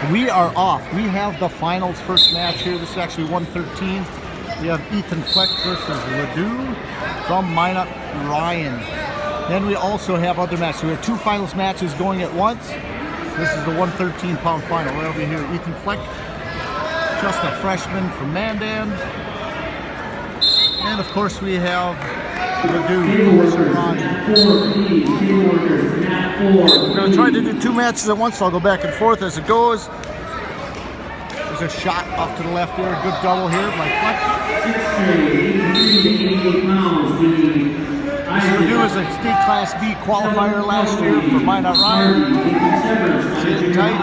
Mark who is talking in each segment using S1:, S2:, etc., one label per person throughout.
S1: We are off. We have the finals first match here. This is actually 113. We have Ethan Fleck versus Ledoux from Minot Ryan. Then we also have other matches. So we have two finals matches going at once. This is the 113-pound final. Right over here, Ethan Fleck, just a freshman from Mandan. And of course we have Ledoux. We're going to try to do two matches at once, so I'll go back and forth as it goes. There's a shot off to the left there, a good double here by Fleck. Ledoux is a state Class B qualifier last year for Minot Ryan. Sitting tight.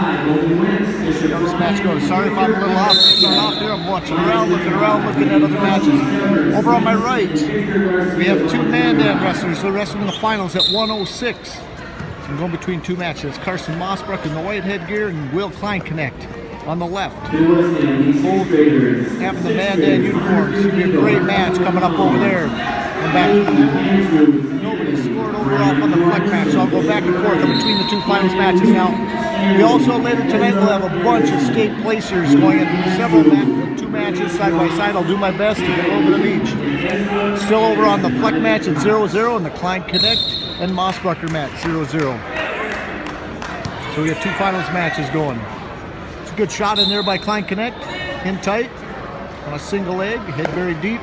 S1: See how this match goes. Sorry if I'm a little off. Start off here. I'm watching around, looking at other matches. Over on my right, we have two Mandan wrestlers. They're wrestling in the finals at 106. So I'm going between two matches. Carson Mossbrook in the white headgear and Will Kleinknecht on the left. Both having the Mandan uniforms. It's going to be a great match coming up over there. And back. Nobody scored over off on the Fleck match, so I'll go back and forth between the two finals matches now. We also later tonight will have a bunch of state placers going in several two matches side by side. I'll do my best to get over them each. Still over on the Fleck match at 0-0 and the Kleinknecht and Mossbrucker match 0-0. So we have two finals matches going. It's a good shot in there by Kleinknecht, in tight on a single leg, head very deep.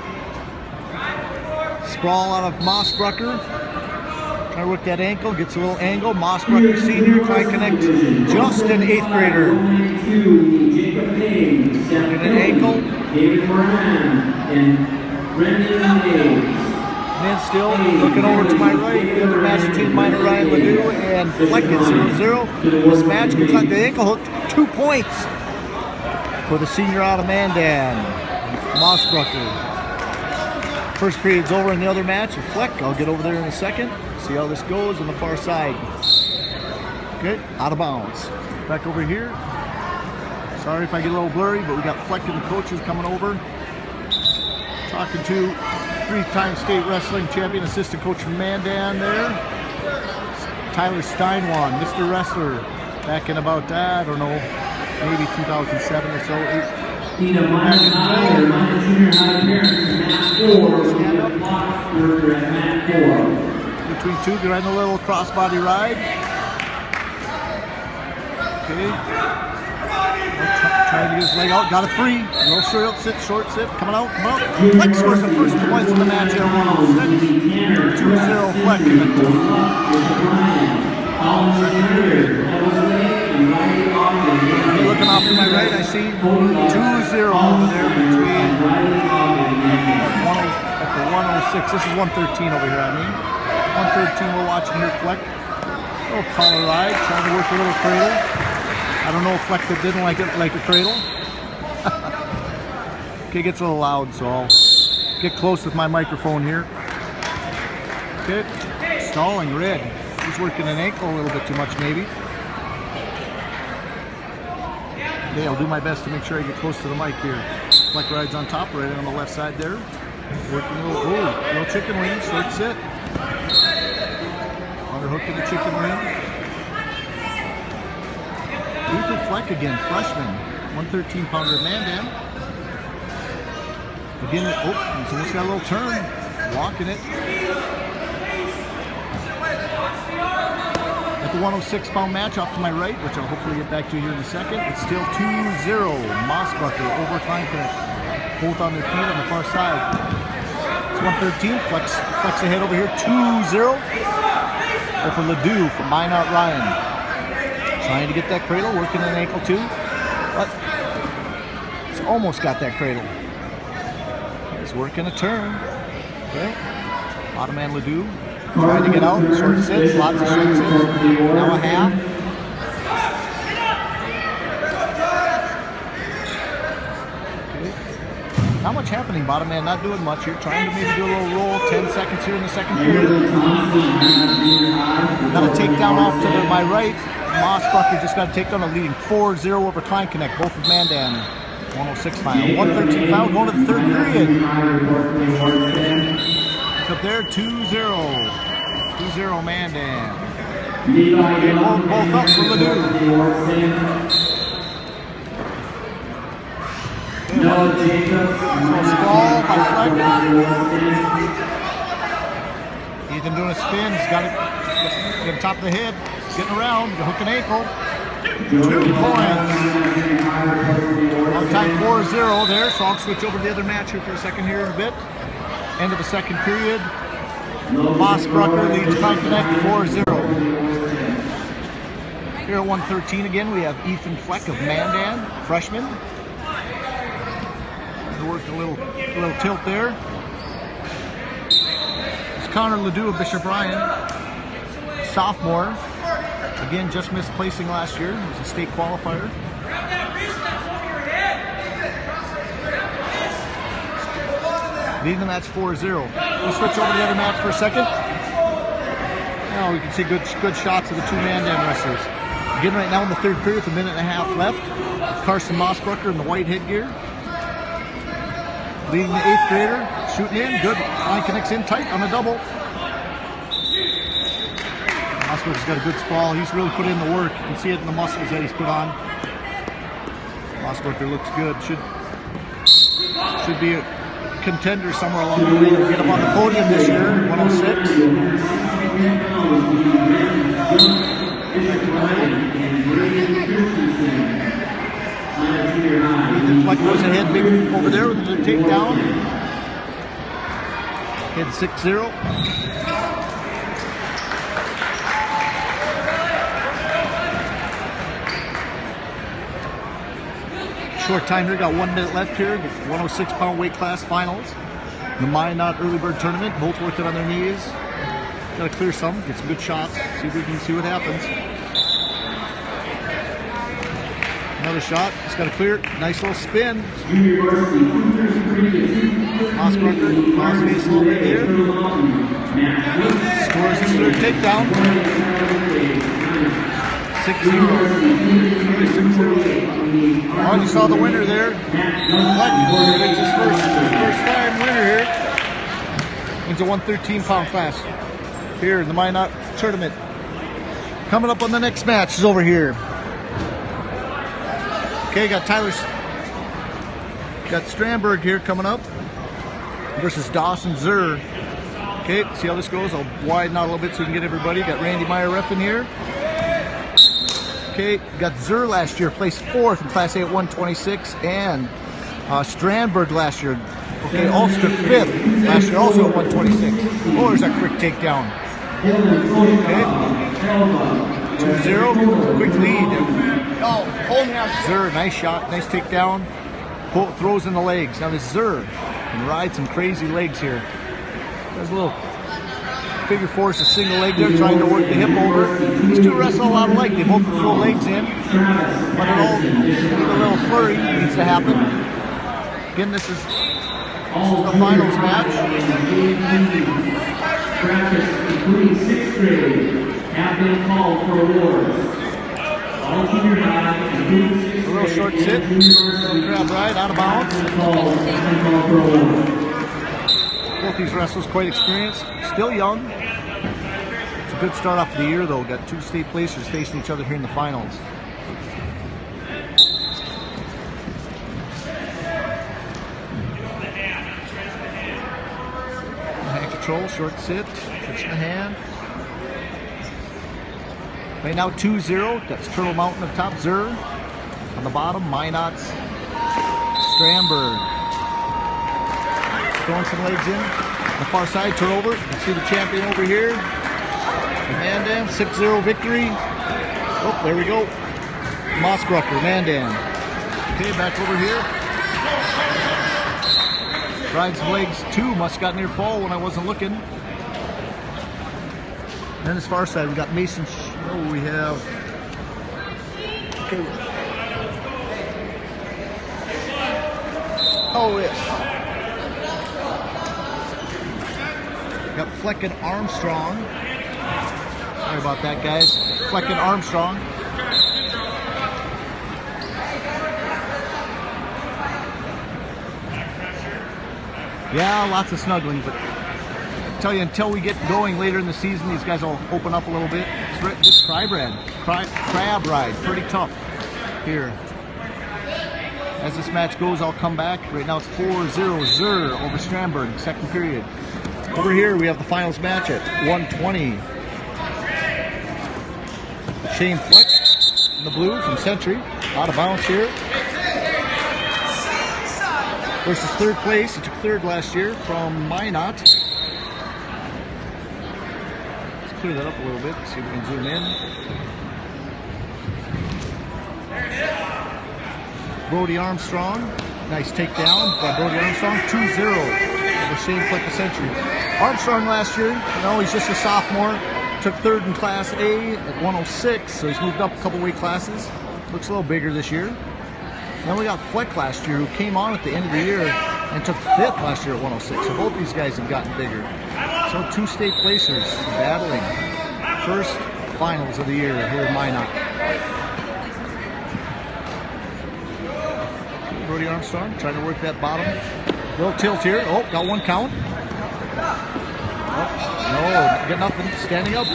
S1: Sprawl out of Mossbrucker. Try to work that ankle, gets a little angle. Mossbrucker senior, Kleinknecht, just an 8th grader. Working an ankle. And then still looking over to my right, the other match between Minot Ryan Ledoux and Fleck at 0-0. This match gets like the ankle hook, 2 points for the senior out of Mandan, Mossbrucker. First period's over in the other match with Fleck. I'll get over there in a second. See how this goes on the far side. Okay, out of bounds. Back over here. Sorry if I get a little blurry, but we got Fleck and the coaches coming over. Talking to 3-time state wrestling champion, assistant coach from Mandan there. Tyler Steinwan, Mr. Wrestler, back in about, I don't know, maybe 2007 or so.
S2: Need a minor high or minor junior high parents, Matt 4, stand up block worker at Matt 4.
S1: Between two, they're on a little crossbody ride. Okay. Trying to get his leg out, got it free. A little short sit, coming out. Fleck scores the first points in the match at 106. 2-0 Fleck. Looking off to my right, I see 2-0 over there between at the 106. This is 113 over here, 113 we're watching here, Fleck. Little collar ride, trying to work a little cradle. I don't know if Fleck didn't like it like a cradle. Okay, gets a little loud, so I'll get close with my microphone here. Okay, stalling red. He's working an ankle a little bit too much, maybe. Okay, I'll do my best to make sure I get close to the mic here. Fleck rides on top, right on the left side there. Working a little chicken wing, short sit. Underhook in the chicken wing. Ethan Fleck again, freshman. 113-pounder Mandan. Again, he's almost got a little turn. Walking it. At the 106-pound match off to my right, which I'll hopefully get back to here in a second. It's still 2-0. Mossbrucker over Kleinknecht. Both on their feet on the far side. It's 113. Flex ahead over here. 2-0. For Ledoux from Minot Ryan. Trying to get that cradle, working an ankle too. But it's almost got that cradle. He's working a turn. Okay. Bottom man Ledoux. Trying to get out. Short sits, lots of short sits. Now a half. Okay. Not much happening, bottom man not doing much here. Trying to maybe do a little roll. 10 seconds here in the second period. Got a takedown off to my right. Mossbrucker just got a takedown, leading 4-0 over Kleinknecht, both of Mandan. 106 final. 113 final, going to the third period. Up there, 2-0. 2-0 Mandan. Okay, both up for Ledoux.
S2: Noah Jacobs.
S1: Ball by Fleck. Ethan doing a spin. He's got it on top of the head. He's getting around. Hook and ankle. 2 points. On time 4-0 there. So I'll switch over to the other match here for a second here in a bit. End of the second period. Mossbrucker leads Connect 4-0. Here at 113 again, we have Ethan Fleck of Mandan, freshman. Worked a little tilt there. It's Connor Ledoux of Bishop Ryan, sophomore. Again, just missed placing last year. He was a state qualifier. Leading the match 4-0. We'll switch over to the other match for a second. Now we can see good shots of the two Mandan wrestlers. Again, right now in the third period, with a minute and a half left. Carson Mossbrucker in the white headgear. Leading the 8th grader, shooting in, good. Line connects in tight on a double. Mossbrucker's got a good sprawl. He's really put in the work. You can see it in the muscles that he's put on. Mossbrucker looks good. Should be a contender somewhere along the way to get him on the podium this year. 106. Ethan Fleck goes ahead big over there with the takedown. Hit 6-0. Short time here, got 1 minute left here. The 106-pound weight class finals. The Minot Early Bird tournament, both working on their knees. Got to clear some, get some good shots, see if we can see what happens. Another shot, just got to clear it. Nice little spin. Mossbrucker, cross face a little bit here. Scores his third takedown. 6-0. Oh, you saw the winner there. Fleck gets his first time winner here. Wins a 113-pound class here in the Minot tournament. Coming up on the next match is over here. Okay, got Strandberg here coming up versus Dawson Zur. Okay, see how this goes. I'll widen out a little bit so we can get everybody. Got Randy Meyer repping here. Okay, got Zur last year, placed 4th in Class A at 126, and Strandberg last year. Okay, Ulster 5th last year, also at 126. Oh, there's that quick takedown. Okay, 2-0, quick lead. Zur, nice shot, nice takedown. Throws in the legs. Now this Zur can ride some crazy legs here. There's a little figure 4 is a single leg there, trying to work the hip over. These two wrestle a lot alike. They both throw legs in, but it all needs a little flurry needs to happen. Again, this is the finals match.
S2: Practice, including 6th grade, have been called for awards. All junior high, including 6th grade,
S1: a little short sit, grab right, out of bounds. Both these wrestlers quite experienced, still young. It's a good start off the year though. Got 2 state placers facing each other here in the finals. Hand control, short sit, switch the hand. Right now 2-0, that's Turtle Mountain up top, Zur. On the bottom, Minot's Strandberg. Throwing some legs in. On the far side, turnover. You can see the champion over here. Mandan, 6-0 victory. Oh, there we go. Mossbrucker, Mandan. Okay, back over here. Tried some legs too. Must have got near fall when I wasn't looking. And then this far side, we got Mason. Oh, we have. Okay. Oh, yes. Got Fleck and Armstrong. Sorry about that, guys. Fleck and Armstrong. Yeah, lots of snuggling, but I tell you, until we get going later in the season, these guys will open up a little bit. This crab ride, pretty tough here. As this match goes, I'll come back. Right now it's 4-0 Zur over Strandberg, second period. Over here we have the finals match at 120. Shane Fleck in the blue from Century, out of bounds here. Versus third place, he took third last year from Minot. Let's clear that up a little bit, see if we can zoom in. Brody Armstrong, nice takedown by Brody Armstrong, 2-0 over Shane Fleck of Century. Armstrong last year, he's just a sophomore, took third in Class A at 106, so he's moved up a couple weight classes. Looks a little bigger this year. Then we got Fleck last year, who came on at the end of the year and took fifth last year at 106. So both these guys have gotten bigger. So two state placers battling. First finals of the year here in Minot. Brody Armstrong trying to work that bottom. Little tilt here. Oh, got one count. Oh, no, got nothing. Standing up.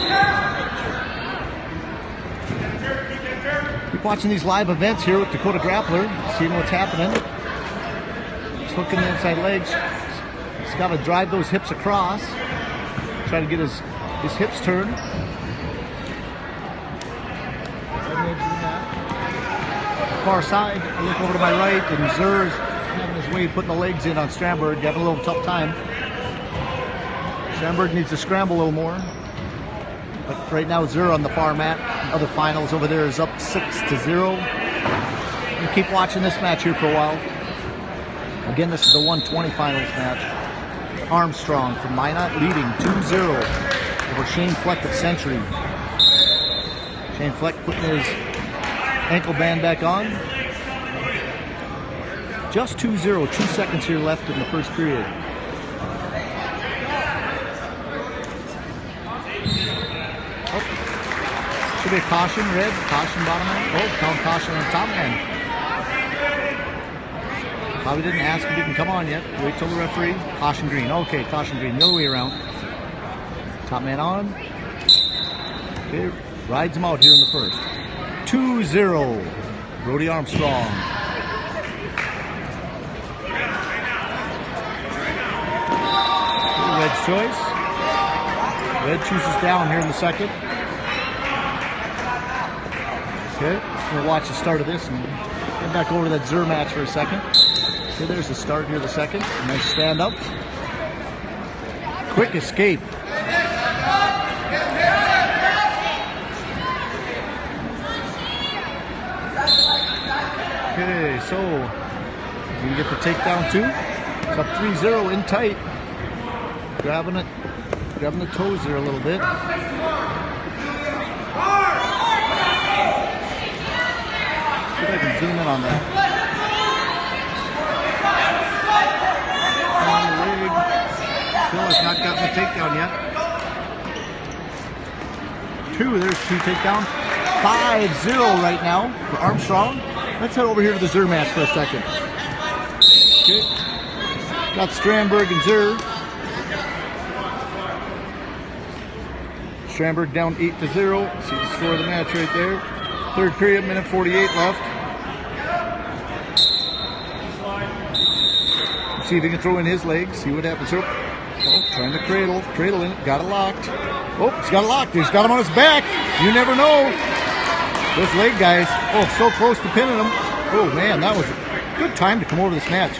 S1: Keep watching these live events here with Dakota Grappler, seeing what's happening. He's hooking the inside legs. He's got to drive those hips across. Try to get his hips turned. Far side, I look over to my right, and Zur's having his way putting the legs in on Strandberg, having a little tough time. Strandberg needs to scramble a little more. But right now, Zur on the far mat. Other finals over there is up 6-0. And keep watching this match here for a while. Again, this is the 120 finals match. Armstrong from Minot leading 2-0 over Shane Fleck of Century. Shane Fleck putting his ankle band back on. Just 2-0, 2 seconds here left in the first period. Oh. Should be a caution, red, caution bottom man. Oh, count caution on top man. Probably didn't ask if he can come on yet. Wait till the referee. Caution green. Okay, caution green. The other way around. Top man on. Okay, rides him out here in the first. 2-0, Brody Armstrong. Red's choice. Red chooses down here in the second. Okay, we'll watch the start of this and get back over to that Zur match for a second. Okay, there's the start here of the second. Nice stand up. Quick escape. Okay, so you can get the takedown too. It's up 3-0 in tight. Grabbing the toes there a little bit. See if I can zoom in on that. On the leg. Still has not gotten the takedown yet. There's two takedown. 5-0 right now for Armstrong. Let's head over here to the Zur match for a second. Okay. Got Strandberg and Zur. Strandberg down 8-0. See the score of the match right there. Third period, minute 48 left. See if he can throw in his legs. See what happens. Oh, trying to cradle in it. Got it locked. Oh, he's got it locked. He's got him on his back. You never know. Those leg guys, oh, so close to pinning him. Oh man, that was a good time to come over this match.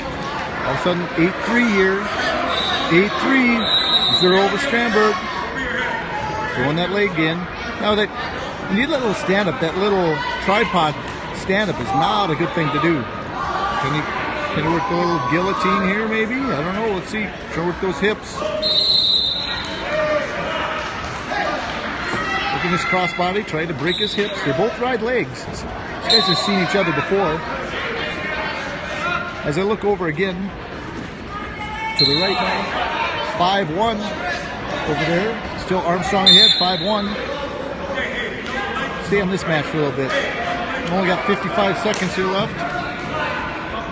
S1: All of a sudden, 8-3 here. 8-3, Zur over Strandberg. Throwing that leg in. Now that, you need that little stand-up, that little tripod stand-up is not a good thing to do. Can you work the little guillotine here maybe? I don't know, let's see. Try to work those hips. Look at this crossbody, try to break his hips. They both ride legs. These guys have seen each other before. As I look over again, to the right now, 5-1 over there. Still Armstrong ahead, 5-1. Stay on this match for a little bit. We've only got 55 seconds here left.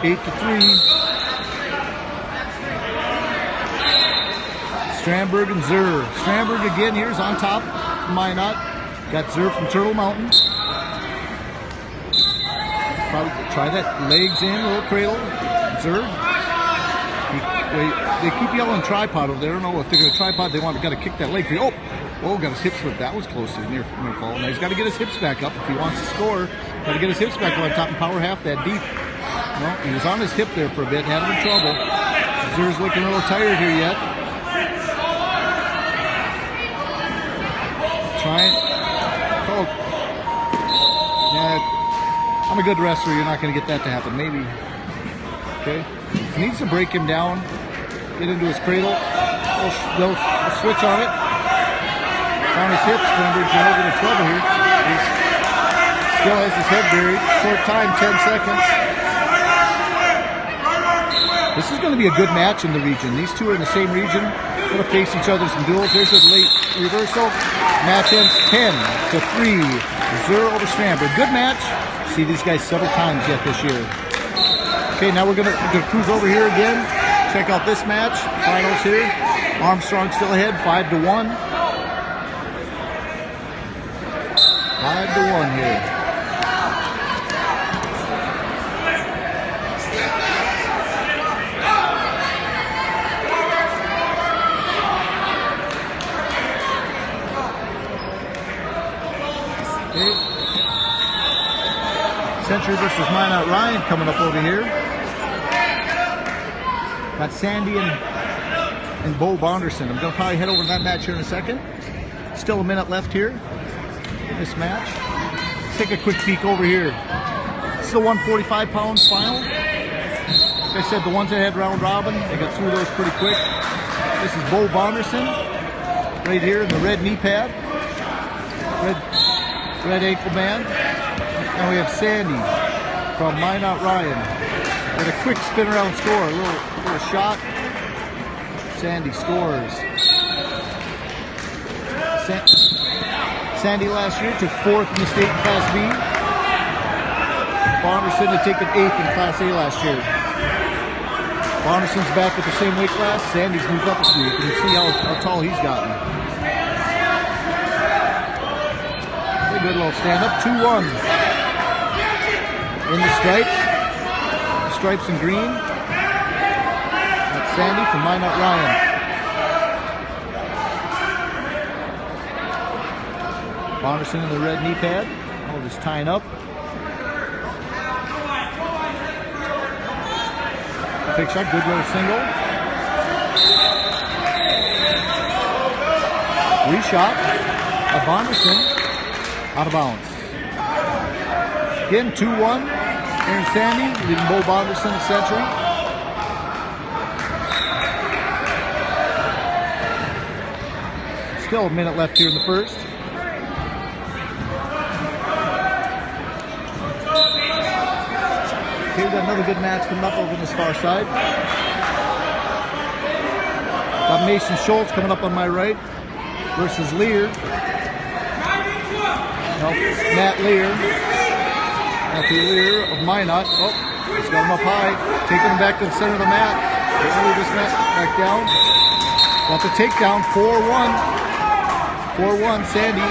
S1: 8-3. Strandberg and Zur. Strandberg again here is on top. Minot. Got Zur from Turtle Mountain. Probably try that. Legs in, a little cradle. Observe. They keep yelling tripod over there. I don't know if they're going to tripod. They got to kick that leg free. Oh, got his hips flipped. That was close to near fall. Now he's got to get his hips back up if he wants to score. Got to get his hips back up on top and power half that deep. Well, he was on his hip there for a bit and had him in trouble. Zer's looking a little tired here yet. Trying. Oh. Yeah, I'm a good wrestler. You're not going to get that to happen. Maybe. Okay. He needs to break him down. Get into his cradle. They'll switch on it. It's on his hips. Remember, you're over the trouble here. He still has his head buried. Short time, 10 seconds. This is going to be a good match in the region. These two are in the same region. Going to face each other in some duels. There's a late reversal. Match ends 10-3. 0 over Schnabber. Good match. See these guys several times yet this year. Okay, now we're gonna cruise over here again. Check out this match. Finals here. Armstrong still ahead, 5-1. 5-1 here. Okay. Century versus Minot Ryan coming up over here. Got Sandy and Bo Bonderson. I'm going to probably head over to that match here in a second. Still a minute left here in this match. Let's take a quick peek over here. This is the 145-pound final. Like I said, the ones that had round robin, they got through those pretty quick. This is Bo Bonderson right here in the red knee pad. Red ankle band. And we have Sandy from Minot Ryan. With a quick spin around score, a little shot. Sandy scores. Sandy last year took 4th in the state in Class B. Bonderson had taken 8th in Class A last year. Bonderson's back at the same weight class. Sandy's moved up a few. You can see how tall he's gotten. A good little stand up. 2-1. In the stripes in green. That's Sandy from Minot Ryan. Bonderson in the red knee pad. All just tying up. Big shot, good little single. Reshot of Bonderson. Out of bounds. Again, 2-1. Aaron Sandy leading Bo Bonderson at Century. Still a minute left here in the first. Okay, we've got another good match coming up over on this far side. Got Mason Schultz coming up on my right versus Lear. Matt Lear. Matthew Lear of Minot. Oh, he's got him up high. Taking him back to the center of the mat. Move this mat back down. Got the takedown. 4-1. 4-1, Sandy.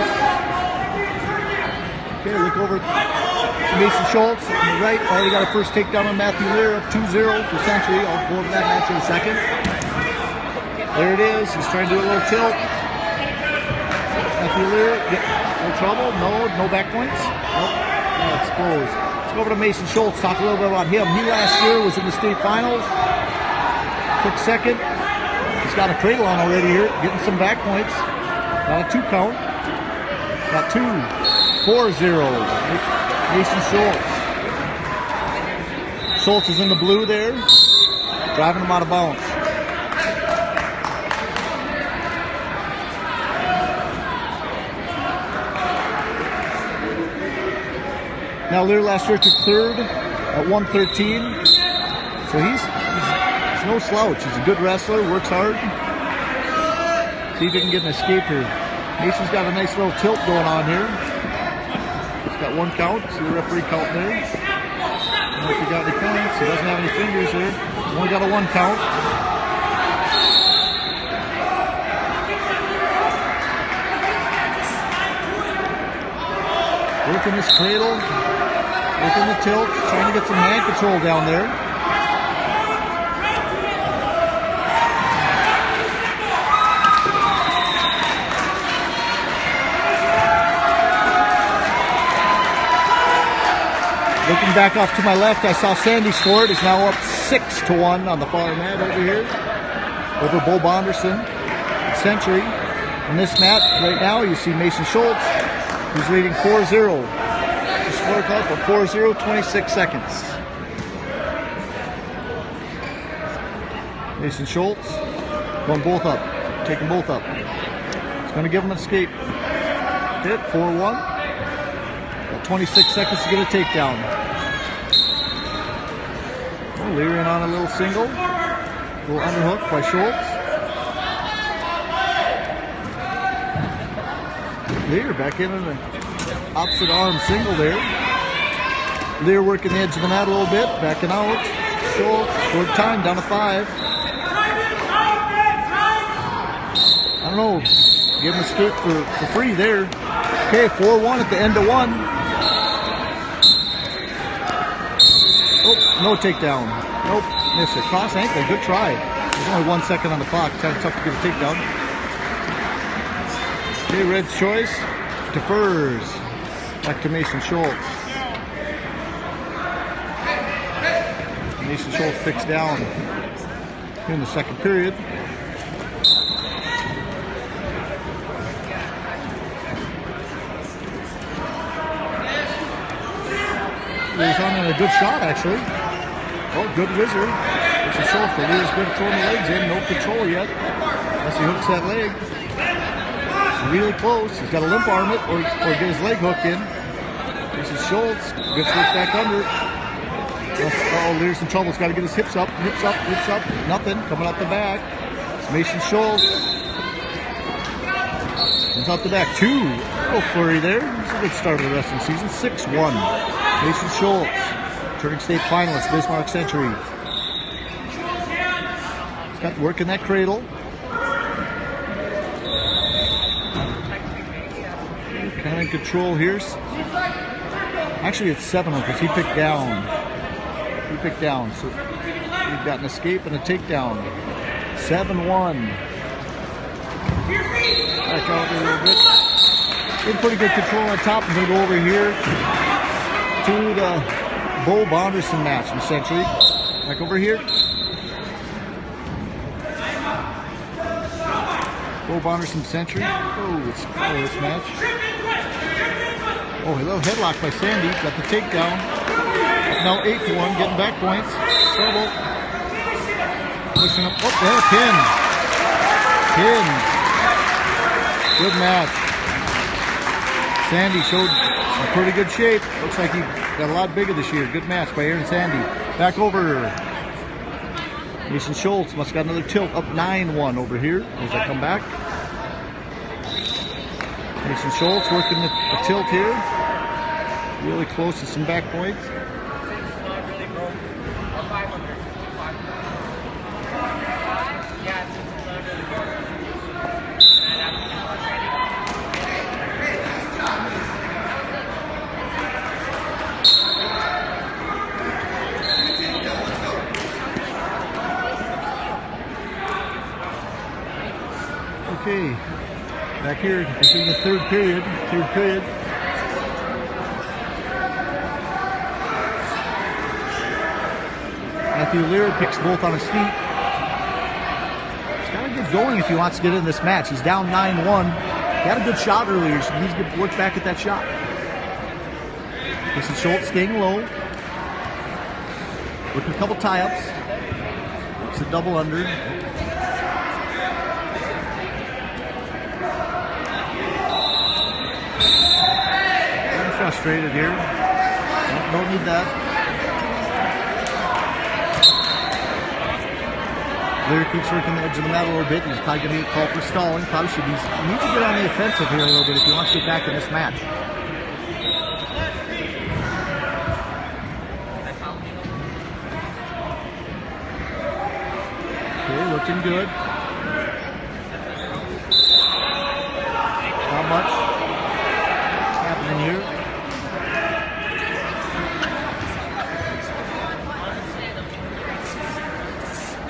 S1: Okay, look over to Mason Schultz on the right. Already got a first takedown on Matthew Lear up 2-0 for Century. I'll go over that match in a second. There it is. He's trying to do a little tilt. Matthew Lear, no trouble. No back points. Nope. Exposed. Let's go over to Mason Schultz, talk a little bit about him. He last year was in the state finals, took second. He's got a cradle on already here, getting some back points. Got a 2 count. Got 2-4-0. Mason Schultz. Schultz is in the blue there, driving him out of bounds. Now Lear last year took 3rd at 113, so he's no slouch. He's a good wrestler, works hard. See if he can get an escape here. Mason's got a nice little tilt going on here. He's got 1 count. See the referee count there. I don't know if he got any points. He doesn't have any fingers there. He's only got a 1 count. Working this cradle. Working the tilt, trying to get some hand control down there. Looking back off to my left, I saw Sandy score it. He's now up 6-1 on the far mat over here. Over Bo Bonderson, Century. In this mat right now, you see Mason Schultz, who's leading 4-0. The scorecard for 4-0, 26 seconds. Mason Schultz going both up, taking both up. It's going to give him an escape. Hit 4-1. 26 seconds to get a takedown. Leering on a little single. Little underhook by Schultz. Lear back in an opposite arm single there. Lear working the edge of the mat a little bit. Backing out. Schultz, short time, down to 5. I don't know. Give him a escape for free there. Okay, 4-1 at the end of 1. Oh, no takedown. Nope, missed it. Cross ankle, good try. There's only 1 second on the clock. Kind of tough to get a takedown. Okay, Red's choice. Defers. Back to Mason Schultz. Mason Schultz picks down in the second period. He's on a good shot, actually. Oh, good whizzer. Mason Schultz, the leader's good throwing the legs in. No control yet. Unless he hooks that leg. Really close. He's got to limp arm it or get his leg hooked in. Mason Schultz gets worked back under. Oh, Lear's in trouble. He's got to get his hips up. Hips up, hips up. Nothing. Coming out the back. It's Mason Schultz. Comes out the back. 2. Little flurry there. It's a good start of the wrestling season. 6-1. Mason Schultz. Turning state finalist, Bismarck Century. He's got work in that cradle. Kind of in control here. Actually, it's 7 because he picked down. He picked down. So we've got an escape and a takedown. 7-1. Back out there a little bit. In pretty good control on top. I'm going to go over here to the Bo Bonderson match from Century. Back over here. Bo Bonderson Century. Oh, it's this match. Oh, a little headlock by Sandy. Got the takedown. Now 8-1, getting back points. Trouble. Pushing up. Oh, there, pin. Pin. Good match. Sandy showed some pretty good shape. Looks like he got a lot bigger this year. Good match by Aaron Sandy. Back over. Mason Schultz must have got another tilt. Up 9-1 over here as I come back. Mason Schultz working the tilt here. Really close to some back points. Okay, back here, this is the third period. Matthew Lear picks both on his feet. He's got to get going if he wants to get in this match. He's down 9-1. He had a good shot earlier, so he needs to work back at that shot. Mason Schultz staying low. Working a couple tie-ups. It's a double under. Frustrated here. Don't need that. Lear keeps working the edge of the mat a little bit. He's probably going to get called for stalling. Probably should be. He needs to get on the offensive here a little bit if he wants to get back in this match. Okay, looking good. Not much happening here.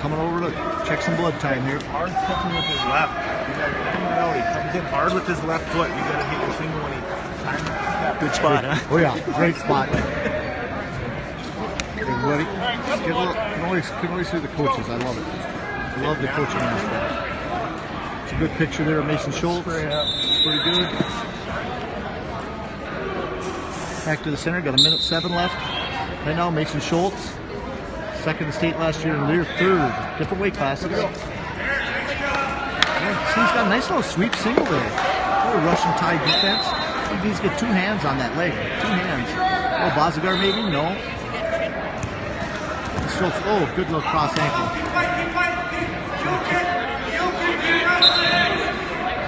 S1: coming over to check some blood time here.
S3: Hard catching with his left. You got to time it out. He comes in hard with his left foot. You got to hit your single when he times it. Good spot, huh?
S1: Oh yeah, great spot. Everybody, can always hear the coaches. I love it. I love the coaching aspect. It's a good picture there of Mason Schultz. It's pretty good. Back to the center. Got 1:07 left. Right now, Mason Schultz, second in the state last year, and they're third. Different weight classes. Yeah, see, he's got a nice little sweep single there. Little Russian tie defense. He needs to get 2 hands on that leg. 2 hands. Oh, Bazagar maybe? No. Schultz, oh, good little cross ankle.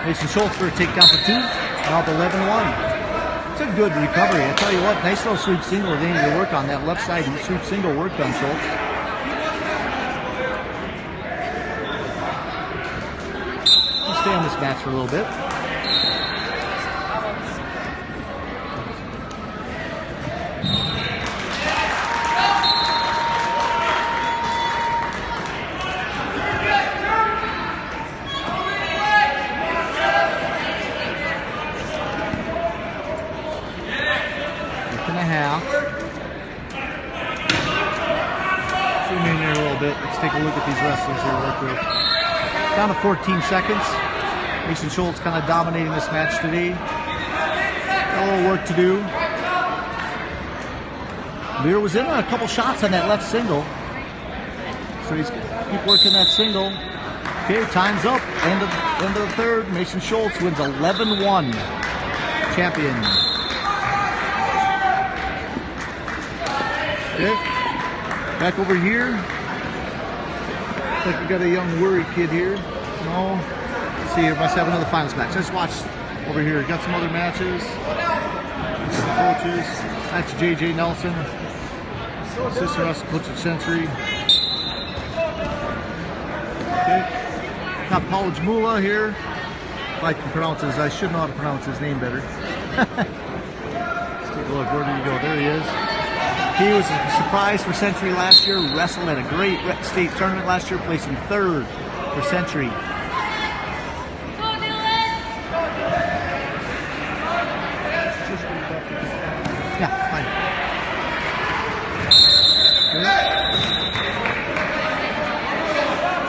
S1: Mason Schultz for a takedown for 2. Now up 11-1. It's a good recovery. I tell you what, nice little sweep single. They need to work on that left side. Sweep single worked on Schultz. Let's stay on this match for a little bit. Let's take a look at these wrestlers here real quick. Down to 14 seconds. Mason Schultz kind of dominating this match today. Got a little work to do. Lear was in on a couple shots on that left single. So he's keep working that single. Okay, time's up. End of the third. Mason Schultz wins 11-1. Champion. Okay. Back over here. Looks like we got a young worry kid here. No. Let's see here. Must have another finals match. Let's watch over here. Got some other matches. Some coaches. That's JJ Nelson. Assistant wrestler coach at Century. Okay. Got Paul Jamula here. If I can pronounce his, I should know how to pronounce his name better. Let's take a look. Where did he go? There he is. He was a surprise for Century last year, wrestled at a great state tournament last year, placing 3rd for Century. Yeah, fine.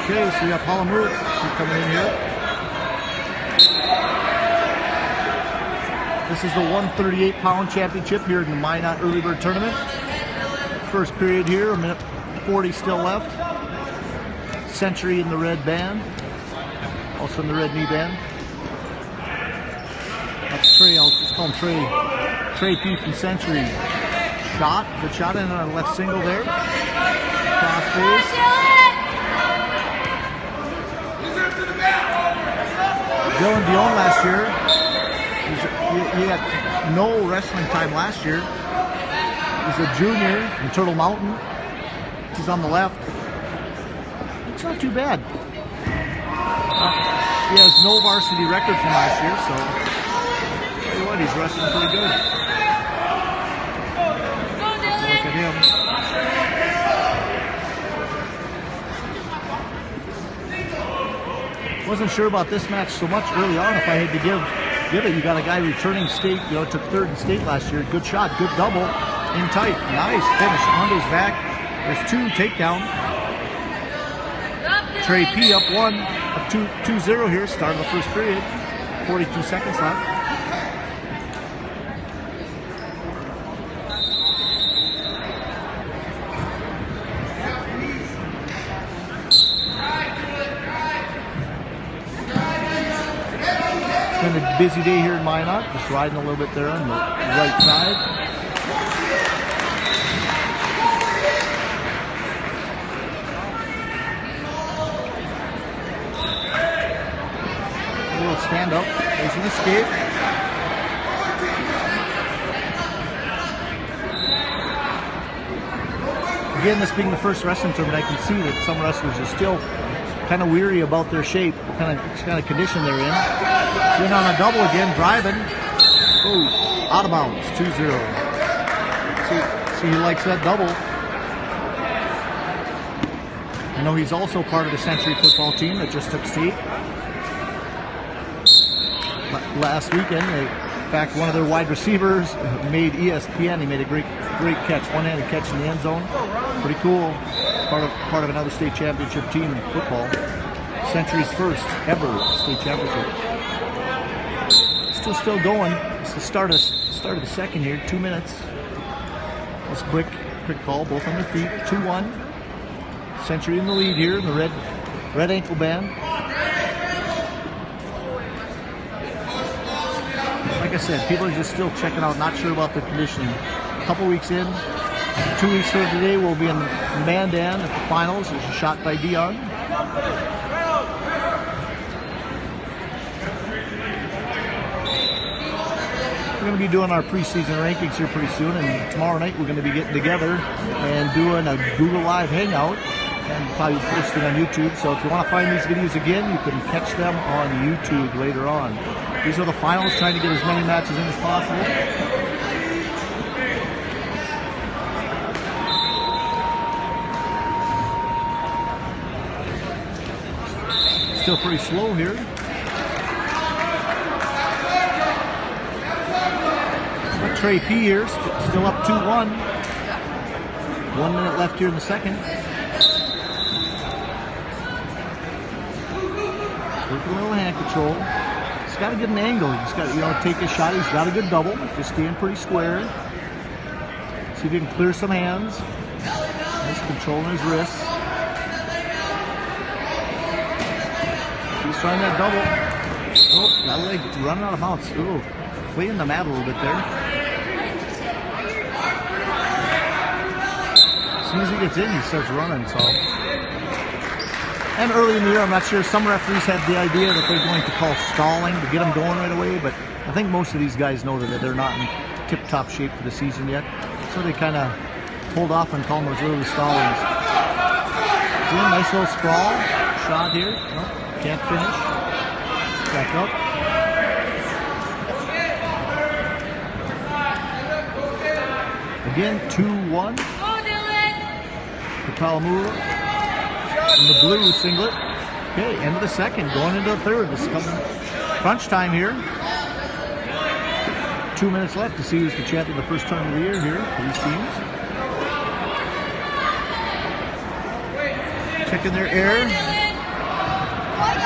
S1: Okay, so we got Paula Moot coming in here. This is the 138-pound championship here in the Minot Early Bird tournament. First period here, 1:40 still left. Century in the red band, also in the red knee band. That's Trey, I'll just call him Trey. Trey P from Century. Shot, good shot in on a left single there. Cross face. Dylan Dion last year, he had no wrestling time last year. He's a junior in Turtle Mountain. He's on the left. It's not too bad. He has no varsity record from last year, so tell you what, he's wrestling pretty good. Look at him. Wasn't sure about this match so much early on. If I had to give it, you got a guy returning state, took 3rd in state last year. Good shot, good double. In tight. Nice finish. Hondo's back. There's 2 takedown. Trey P up 1. Up 2-0 here. Start of the first period. 42 seconds left. It's been a busy day here in Minot. Just riding a little bit there on the right side. Stand up. There's an escape. Again, this being the first wrestling tournament, I can see that some wrestlers are still kind of weary about their shape, kind of condition they're in. In on a double again, driving. Oh, out of bounds, 2-0. See, he likes that double. I know he's also part of the Century football team that just took state. Last weekend, in fact, one of their wide receivers made ESPN. He made a great catch, one-handed catch in the end zone. Pretty cool. Part of another state championship team in football. Century's first ever state championship. Still going. It's the start of the second here. 2 minutes. That's quick call. Both on their feet. 2-1. Century in the lead here in the red ankle band. Like I said, people are just still checking out, not sure about the conditioning. A couple weeks in, 2 weeks from today, we'll be in Mandan at the finals. There's a shot by Dion. We're going to be doing our preseason rankings here pretty soon, and tomorrow night we're going to be getting together and doing a Google Live Hangout and probably posting on YouTube. So if you want to find these videos again, you can catch them on YouTube later on. These are the finals, trying to get as many matches in as possible. Still pretty slow here. Trey P here, still up 2-1. 1 minute left here in the second. Working a little hand control. He's got to get an angle. He's got to, take his shot. He's got a good double. Just staying pretty square. See if he can clear some hands. He's controlling his wrists. He's trying that double. Oh, that leg running out of bounds. Oh, playing the mat a little bit there. As soon as he gets in, he starts running. So. And early in the year, I'm not sure, some referees had the idea that they're going to call stalling to get them going right away, but I think most of these guys know that they're not in tip-top shape for the season yet, so they kind of hold off on calling those early stallings. See, nice little sprawl shot here. No, can't finish. Back up. Again, 2-1. Kapalamula. In the blue singlet. Okay, end of the second, going into the third. This is coming crunch time here. 2 minutes left to see who's the champion of the first tournament of the year here for these teams. Checking their air.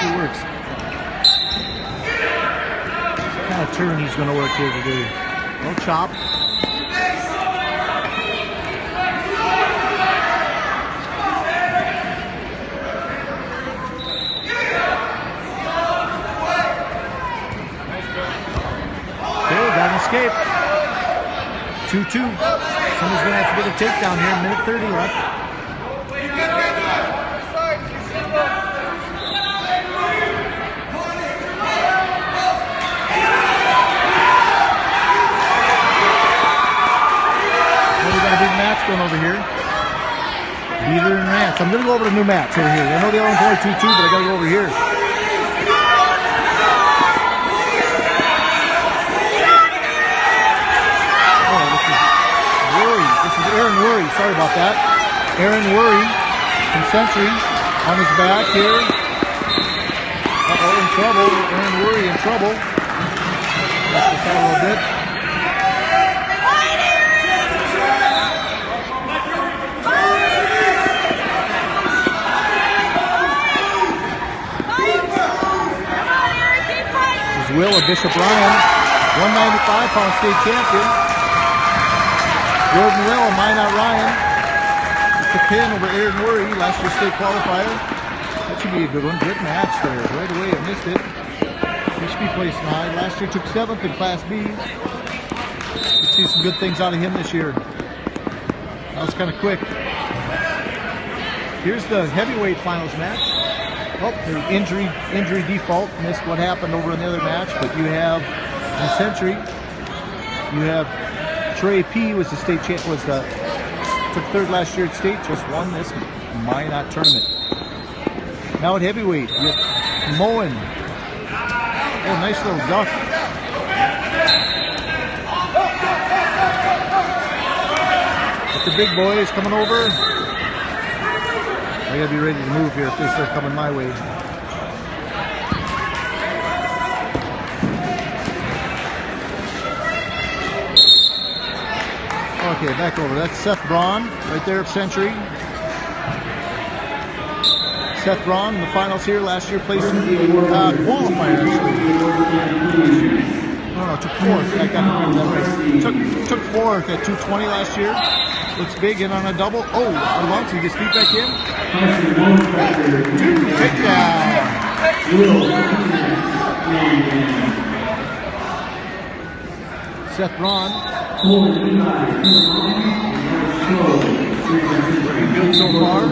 S1: It works. What kind of turn he's going to work here today? No chop. Escape. 2-2. Somebody's going to have to get a takedown here. Minute 30 left. Well, we got a big match going over here. Beater and Rance. I'm going to go over the new match over here. I know the other one's only 2-2, but I got to go over here. Aaron Worry, sorry about that. Aaron Worry from Century on his back here. Uh-oh, in trouble. Aaron Worry in trouble. Let's just out a little bit. This is Will of Bishop Ryan, 195-pound state champion. Jordan Will, Minot Ryan. It's a pin over Aaron Worry, last year's state qualifier. That should be a good one. Good match there. Right away, I missed it. He should be placing high. Last year took 7th in Class B. Could see some good things out of him this year. That was kind of quick. Here's the heavyweight finals match. Oh, the injury default. Missed what happened over in the other match, but you have in Century, you have Trey P was the state champ, took third last year at state, just won this Minot tournament. Now at heavyweight, you have Moen. Oh, nice little duck. But the big boy is coming over. I gotta be ready to move here if they start coming my way. Okay, back over. That's Seth Braun right there at Century. Seth Braun in the finals here last year, placed qualifier actually. No, took fourth. I got to remember that right. Took fourth at 220 last year. Looks big in on a double. Oh, on bounce, he gets feet back in. Takedown. Seth Braun. Looking good so far.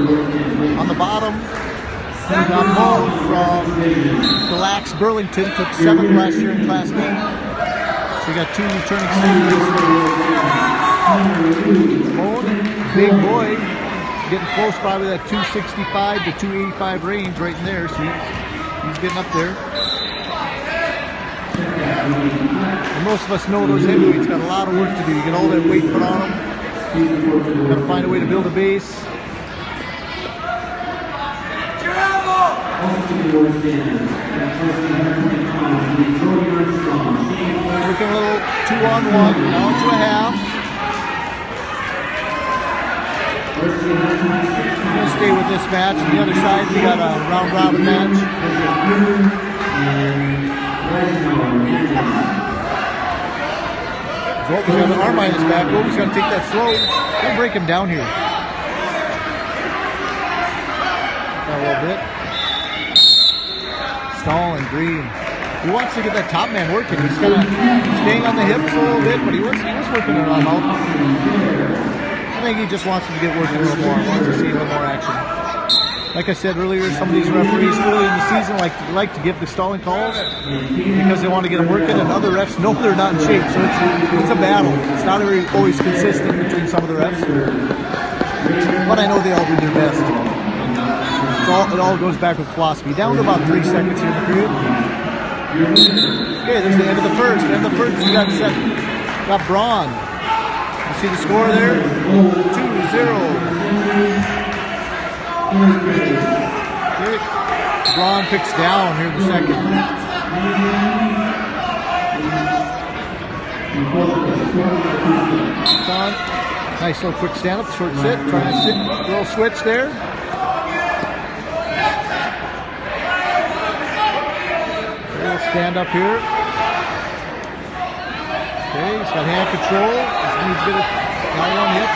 S1: On the bottom, we got Mo from Relax Burlington, took 7th last year in Class B. So we got 2 returning seniors. Mo, big boy, getting close, probably that 265 to 285 range right in there. So he's getting up there. And most of us know those heavyweights got a lot of work to do. You get all that weight put on them. Got to find a way to build a base. Working a little 2-on-1, now into a half. I'm going to stay with this match. On the other side, we got a round robin match. Volk's got an arm behind his back. Volk's got to take that slow. Don't break him down here. A little bit. Stalling, Green. He wants to get that top man working. He's kind of staying on the hips a little bit, but he was working it on out. I think he just wants him to get working a little more. Wants to see a little more action. Like I said earlier, some of these referees early in the season like to give the stalling calls because they want to get them working, and other refs know they're not in shape. So it's a battle. It's not always consistent between some of the refs, but I know they all do their best. It all goes back with philosophy. Down to about 3 seconds here in the period. Okay, there's the end of the first. End of the first, we got Braun. You see the score there? 2-0. Okay. Braun picks down here in the second. Nice little quick stand up, short sit. Trying to sit, little switch there. Stand up here. Okay, he's got hand control. He's going to now on hip.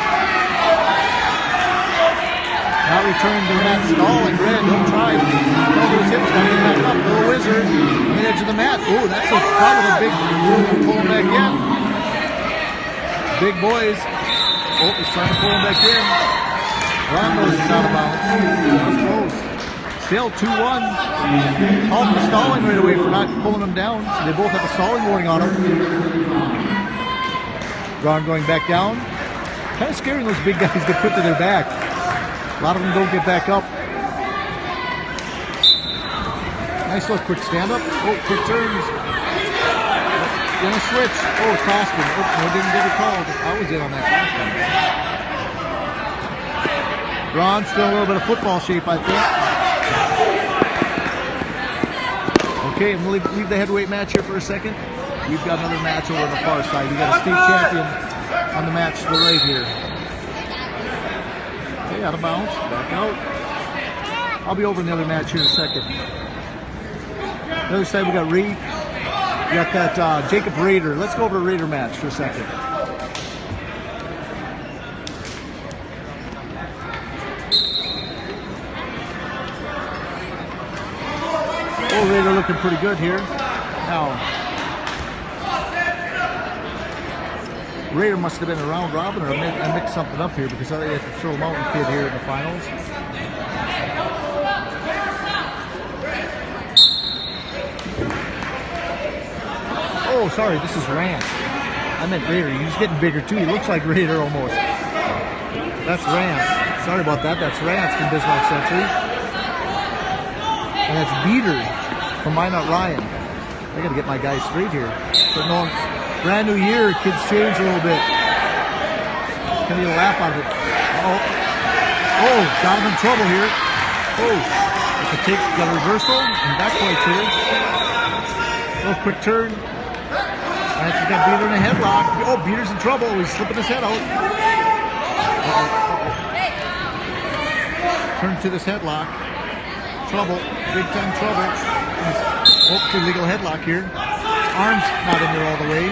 S1: Now returning to that stalling. Red, don't try. Over his hips, got to get back up. Little wizard on the edge of the mat. Oh, that's a kind of a big pull him back in. Big boys. Oh, he's trying to pull him back in. Rondo's is out of bounds. That was close. Still 2-1. Off the stalling right away for not pulling them down. So they both have a stalling warning on them. Braun going back down. Kind of scaring those big guys to put to their back. A lot of them don't get back up. Nice little quick stand up. Oh, quick turns. Gonna switch. Oh, it's Costin. Oops, no, didn't get it called. I was in on that last time. Braun still a little bit of football shape, I think. Okay, I'm going to leave the heavyweight match here for a second. We've got another match over on the far side. We've got a state champion on the match to the right here. Okay, out of bounds. Back out. I'll be over in the other match here in a second. The other side, we got Reed. We got that Jacob Rader. Let's go over the Rader match for a second. Oh, Rader looking pretty good here. Now, Rader must have been a round robin, or I mixed something up here because I had to throw Mountain Kid here in the finals. Oh, sorry, this is Rance. I meant Rader. He's getting bigger too. He looks like Rader almost. That's Rance. Sorry about that. That's Rance from Bismarck Century. And that's Beater from Minot Ryan. I gotta get my guys straight here. But no, brand new year, kids change a little bit. Can you laugh out of it? Oh, got him in trouble here. Oh, got a reversal and back points here. Little quick turn. Lance has got Beater in a headlock. Oh, Beater's in trouble. He's slipping his head out. Turn to this headlock. Trouble. Big time trouble. Oh, illegal headlock here. Arm's not in there all the way.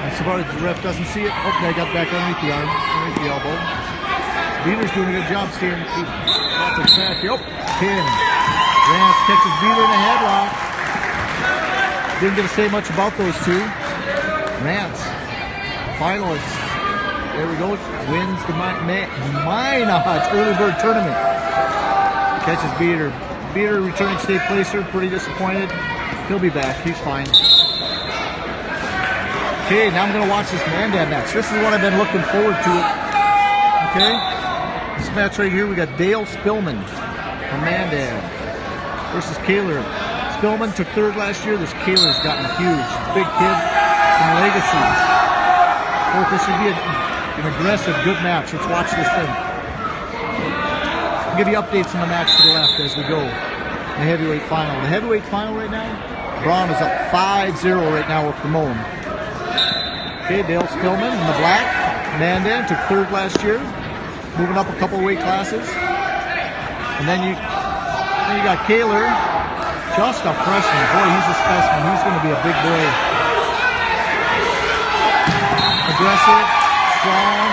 S1: And so far as the ref doesn't see it. Oh, they got back underneath the arm, underneath the elbow. Beater's doing a good job steering. Lots of sack here. Oh, pin. Rance catches Beater in a headlock. Didn't get to say much about those two. Rance, finalist. There we go. Wins the Minot Early Bird tournament. Catches Beater. Beater returning state placer. Pretty disappointed. He'll be back. He's fine. Okay, now I'm going to watch this Mandan match. This is what I've been looking forward to. Okay, this match right here, we got Dale Spillman from Mandan versus Kaler. Spillman took third last year. This Kaler's gotten huge. Big kid from Legacy. Well, this should be an aggressive, good match. Let's watch this thing. I'll give you updates on the match to the left as we go. The heavyweight final. The heavyweight final right now, Braun is up 5-0 right now with Ramon. Okay, Dale Spillman in the black. Mandan took third last year. Moving up a couple weight classes. And then you got Kaler, just a freshman. Boy, he's a specimen. He's going to be a big boy. Aggressive, strong.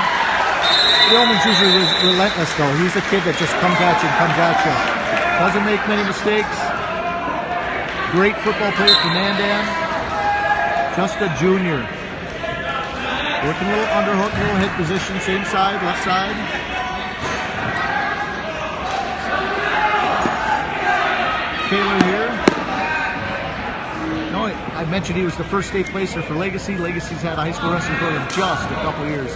S1: Spillman's usually relentless though. He's a kid that just comes at you and comes at you. Doesn't make many mistakes. Great football player for Mandan. Just a junior. Working a little underhook, little head position, same side, left side. Kaler here. No, I mentioned he was the first state placer for Legacy. Legacy's had a high school wrestling program just a couple years.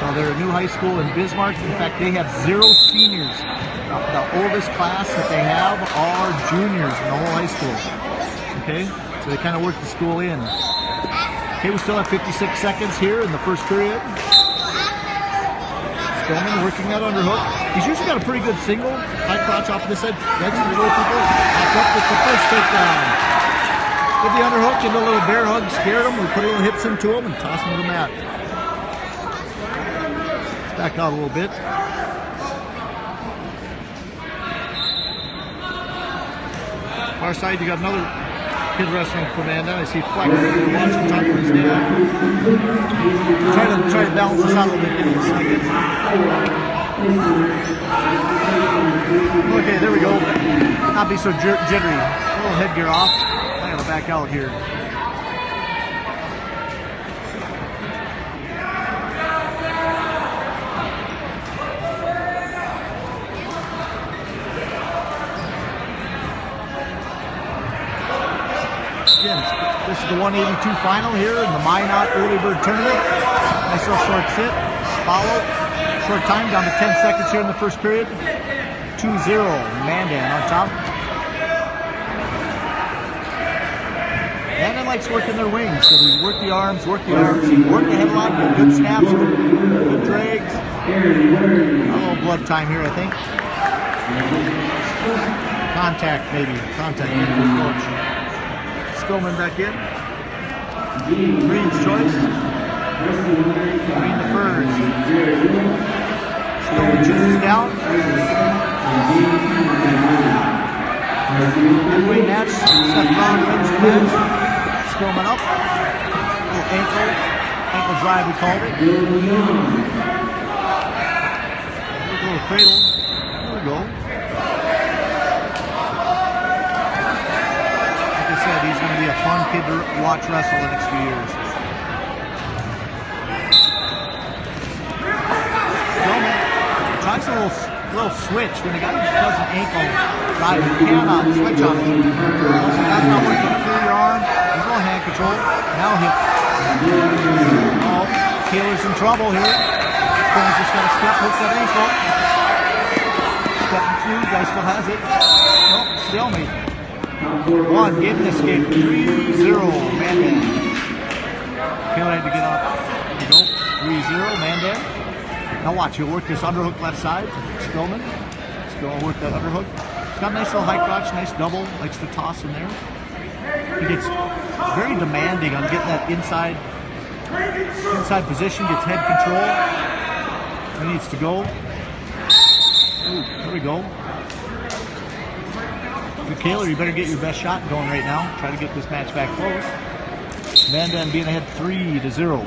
S1: So they're a new high school in Bismarck. In fact, they have 0 seniors. The oldest class that they have are juniors in the whole high school. Okay, so they kind of work the school in. Okay, we still have 56 seconds here in the first period. Spillman working that underhook. He's usually got a pretty good single. High crotch off this side. That's the little people. Back up with the first takedown. With the underhook, give him a little bear hug, scared him. We put a little hips into him and toss him to the mat. Let's back out a little bit. Far side, you got another kid wrestling for Mandan. I see Flex watching, talking to his dad. Try to balance this out a little bit in a second. Okay, there we go. Not be so jittery. A little headgear off. I gotta back out here. This is the 182 final here in the Minot Early Bird tournament. Nice little short sit. Follow. Short time, down to 10 seconds here in the first period. 2-0, Mandan on top. Mandan likes working their wings, so they work the arms, work the headlock, get good snaps, good drags. A little blood time here, I think. Contact, maybe. Contact, maybe. Spillman back in. Green's choice. Green the Furs. Spillman chooses down. Midway match. Seth Brown wins the match. Spillman up. Little ankle drive we called it. Little cradle. There we go. He's going to be a fun kid to watch wrestle the next few years. Spillman tries a little switch. When the guy does an ankle drive, you cannot switch on him. Also, that's not working through your arm. There's no hand control. Now hip. Oh, Kaler's in trouble here. Spillman's just got to step, hook that ankle. Stepping through, guy still has it. Nope, stalemate. 1, game and escape, 3-0, Mandan. Kaler had to get off. There we go, 3-0, Mandan. Now watch, he'll work this underhook left side. Spillman. Spillman will work that underhook. He's got a nice little high crotch, nice double. Likes to toss in there. He gets very demanding on getting that inside position, gets head control. He needs to go. Ooh, there we go. Kaler, you better get your best shot going right now. Try to get this match back close. Mandan being ahead 3-0.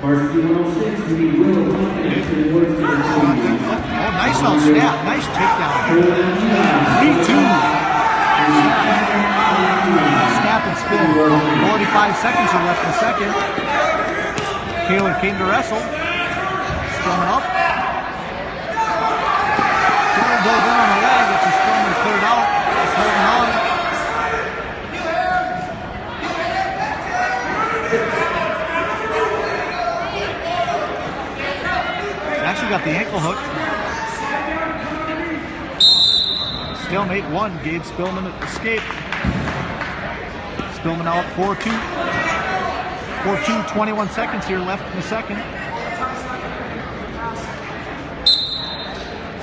S2: Oh,
S1: nice out snap. Nice takedown. 3-2. Snap and spin. 45 seconds are left in the second. Kaler came to wrestle. Spillman up. Kaler goes in on the leg. It's just Spillman cleared out. Just holding on. Actually got the ankle hooked. Stalemate 1 gave Spillman an escape. Spillman now at 4-2. 4-2, 21 seconds here left in the second.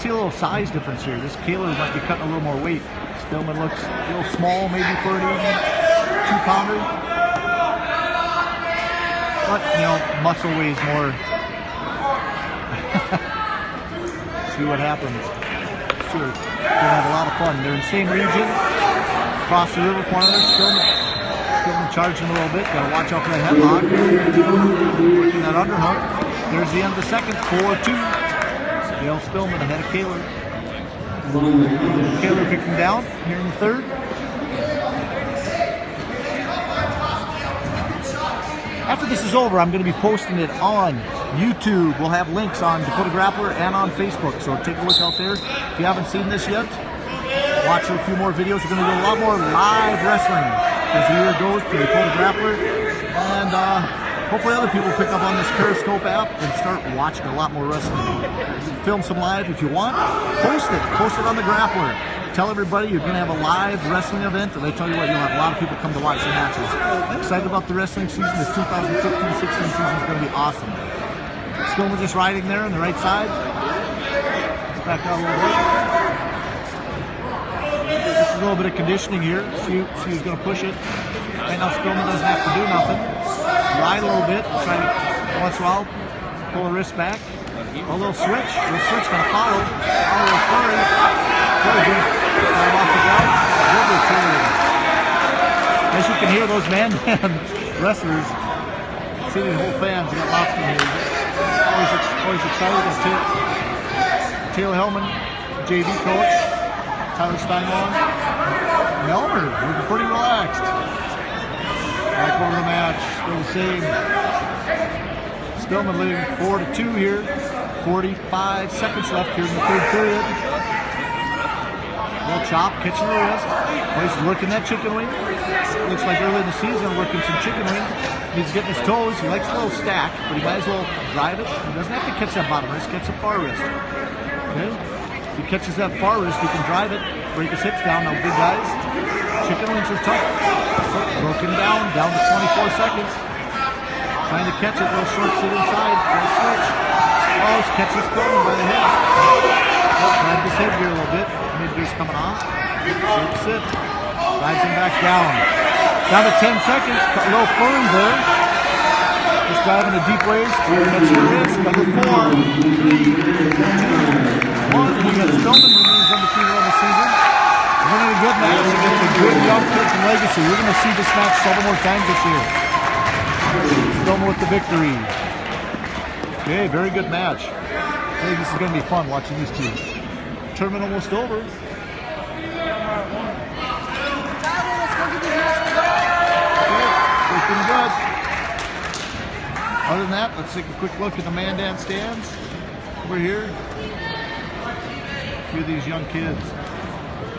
S1: See a little size difference here. This Kaler might be cutting a little more weight. Spillman looks a little small, maybe for an 2-pounder. But, you know, muscle weighs more. See what happens. Sure, gonna have a lot of fun. They're in the same region, across the river corner. Spillman charging a little bit. Gotta watch out for that headlock. Working that underhook. There's the end of the second. 4-2. Dale Spillman ahead of Kaler. Kaler picking down here in the third. After this is over, I'm going to be posting it on YouTube. We'll have links on To Put a Grappler and on Facebook, so take a look out there. If you haven't seen this yet, watch a few more videos. We're going to do a lot more live wrestling as the year goes to To Put a Grappler. And hopefully other people pick up on this Periscope app and start watching a lot more wrestling. Film some live if you want. Post it. Post it on the Grappler. Tell everybody you're going to have a live wrestling event, and they tell you what, you'll have a lot of people come to watch the matches. I'm excited about the wrestling season. This 2015-16 season is going to be awesome. Spillman just riding there on the right side. Let's back out a little bit. Just a little bit of conditioning here. See who's going to push it. Right now Spillman doesn't have to do nothing. Ride a little bit. Try to, once in a while, pull the wrist back. A little switch. A little switch going to follow. A little flurry. Very good. Right off the ground. As you can hear, those man wrestlers, see the whole fans, they got lots of them here. Always excited. That's Taylor Hellman, JV coach, Tyler Steinwald, Melmer, looking pretty relaxed. Back over the match, still the same. Spillman leading 4-2 here. 45 seconds left here in the third period. Little chop, catching the wrist. He's working that chicken wing. Looks like early in the season, working some chicken wing. He's getting his toes. He likes a little stack, but he might as well drive it. He doesn't have to catch that bottom wrist, catch the far wrist. Okay? If he catches that far wrist, he can drive it, break his hips down. Now, big guys, chicken wings are tough. Broken down to 24 seconds. Trying to catch it, little short sit inside, little switch. Oh, catches Spillman by the head. Oh, grabbed his head here a little bit. Mid-gear's coming off. Short sit. Drives him back down. Down to 10 seconds. A little flurry there. Just driving a deep waist. Catching the wrist. Number 4. 3, 2, 1. We got Spillman remains undefeated on the season. Winning a good match against a good young kid from Legacy. We're going to see this match several more times this year. Spillman with the victory. Okay, very good match. I think this is going to be fun watching these two. Tournament almost over. Okay, looking good. Other than that, let's take a quick look at the Mandan stands over here. A few of these young kids.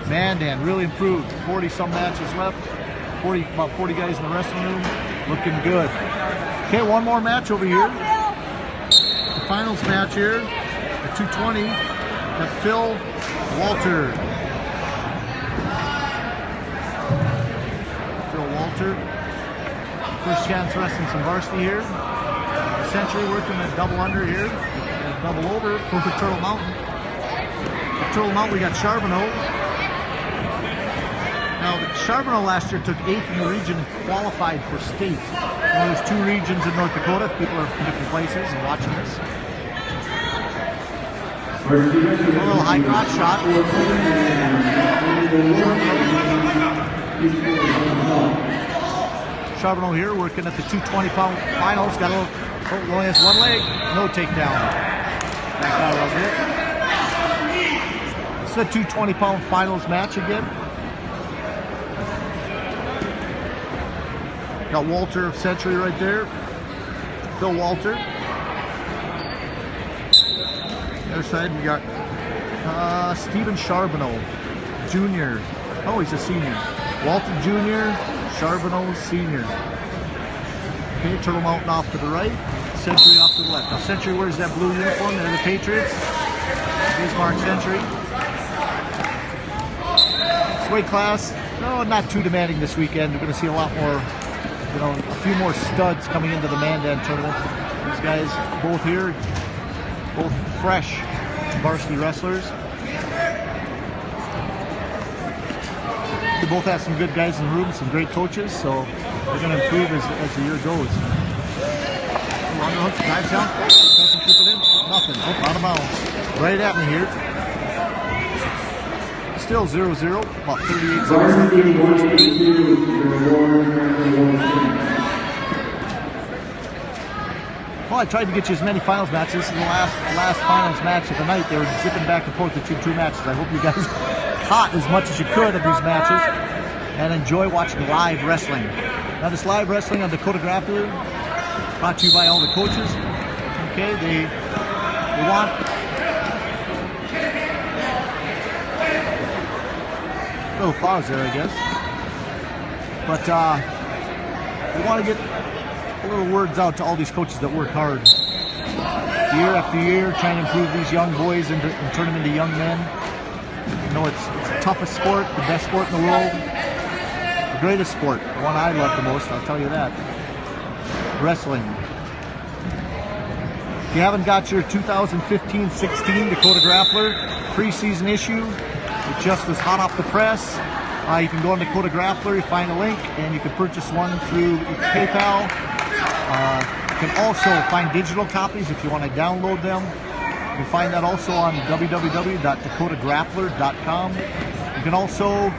S1: Mandan really improved. 40-some matches left. About 40 guys in the wrestling room. Looking good. Okay, one more match over here. The finals match here at 220. Got Phil Walter. Walter, first chance wrestling some varsity here. Century working a double under here, and a double over for Turtle Mountain. For Turtle Mountain, we got Charbonneau. Now, Charbonneau last year took 8th in the region and qualified for state. Now, there's 2 regions in North Dakota. People are from different places and watching this. A little high drop shot. Charbonneau here working at the 220-pound finals. Got a little, only has one leg, no takedown. Back out a little bit. It's the 220-pound finals match again. Got Walter of Century right there. Bill Walter. The other side we got Stephen Charbonneau Jr. Oh, he's a senior. Walter Jr., Charbonneau Senior. Okay, Turtle Mountain off to the right, Century off to the left. Now Century wears that blue uniform, they're the Patriots. Here's Mark Century. This weight class, no, not too demanding this weekend. We're going to see a lot more, you know, a few more studs coming into the Mandan tournament. These guys both here, both fresh varsity wrestlers. They both have some good guys in the room, some great coaches, so they're going to improve as the year goes. Underhook, dives down, doesn't keep it in, nothing, out of bounds. Right at me here. Still 0-0, about 38 seconds. Well, I tried to get you as many finals matches. This is the last finals match of the night. They were zipping back and forth to 2 matches. I hope you guys caught as much as you could of these matches and enjoy watching live wrestling. Now this live wrestling on Dakota Grappler, brought to you by all the coaches. Okay, they want a little pause there, I guess. But we want to get a little words out to all these coaches that work hard year after year, trying to improve these young boys and turn them into young men. You know, it's the toughest sport, the best sport in the world, the greatest sport, the one I love the most, I'll tell you that. Wrestling. If you haven't got your 2015-16 Dakota Grappler preseason issue, it just was hot off the press. You can go on Dakota Grappler, you find a link, and you can purchase one through PayPal. You can also find digital copies if you want to download them. You can find that also on www.dakotagrappler.com. You can also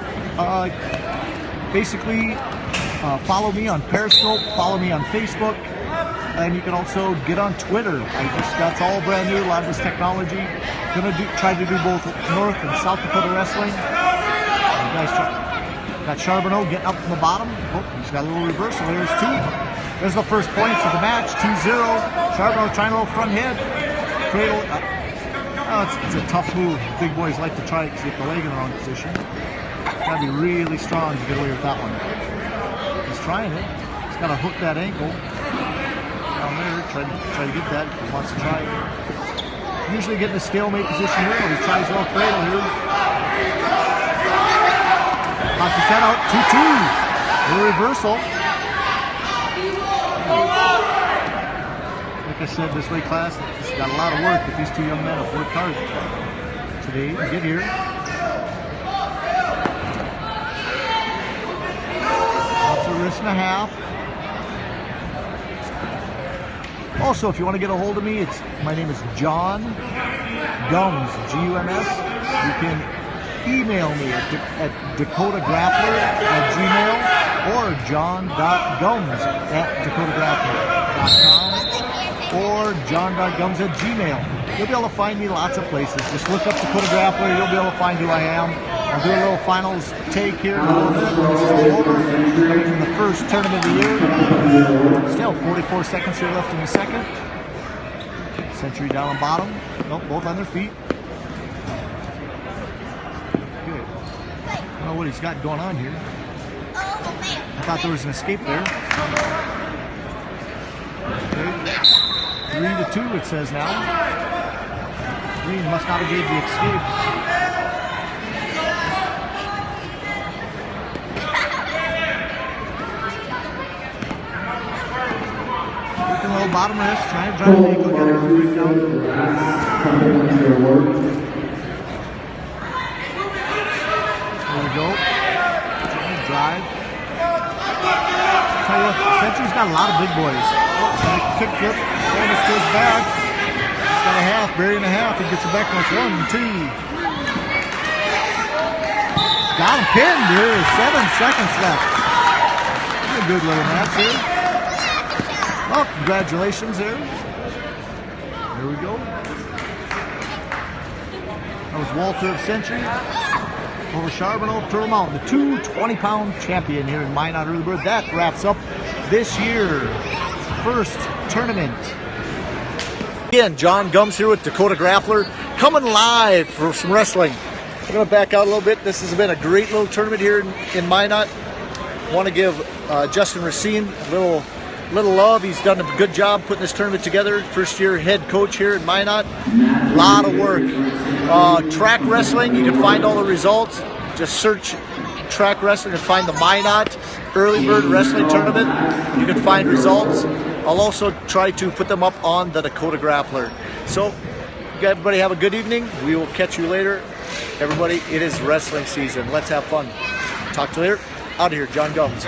S1: basically follow me on Periscope, follow me on Facebook, and you can also get on Twitter. That's all brand new, a lot of this technology. Gonna try to do both North and South Dakota wrestling. You guys got Charbonneau getting up from the bottom. Oh, he's got a little reversal. There's 2. There's the first points of the match, 2-0. Charbonneau trying a little front head. Cradle. It's a tough move. Big boys like to try it because you get the leg in the wrong position. Gotta be really strong to get away with that one. He's trying it. He's got to hook that ankle down there. Try to get that if he wants to try it. Usually getting a stalemate position here, but he tries a little cradle here. Knocks his head out. 2-2. A reversal. Like I said, this weight class has got a lot of work, but these 2 young men have worked hard today to get here. That's a wrist and a half. Also, if you want to get a hold of me, my name is John Gums, G-U-M-S. You can email me at dakotagrappler@gmail or john.gums@dakotagrappler.com or john.gums@gmail. You'll be able to find me lots of places. Just look up Dakota Grappler, you'll be able to find who I am. I'll do a little finals take here in a little bit. This is all over. In the first tournament of the year. Still 44 seconds here left in the second. Century down on bottom. Nope, both on their feet. Good. I don't know what he's got going on here. I thought there was an escape there. Okay. 3-2 it says now. Green must not have gave the escape. a little bottom wrist, trying to drive the ankle, get it right down. There we go. Drive. Tell you what, Century's got a lot of big boys. Kick flip, bonus to his back. He's got a half, burying a half. He gets it back like 1, 2. Got him pinned here. 7 seconds left. That's a good little match here. Well, congratulations there. There we go. That was Walter of Century over Charbonneau, Turtle Mountain, the 220-pound champion here in Minot Early Bird. That wraps up this year's first tournament. Again, John Gums here with Dakota Grappler, coming live for some wrestling. I'm going to back out a little bit. This has been a great little tournament here in Minot. Want to give Justin Racine a little love. He's done a good job putting this tournament together. First year head coach here in Minot. A lot of work. Track wrestling, you can find all the results. Just search track wrestling and find the Minot Early Bird Wrestling Tournament. You can find results. I'll also try to put them up on the Dakota Grappler. So, everybody have a good evening. We will catch you later. Everybody, it is wrestling season. Let's have fun. Talk to you later. Out of here, John Gums.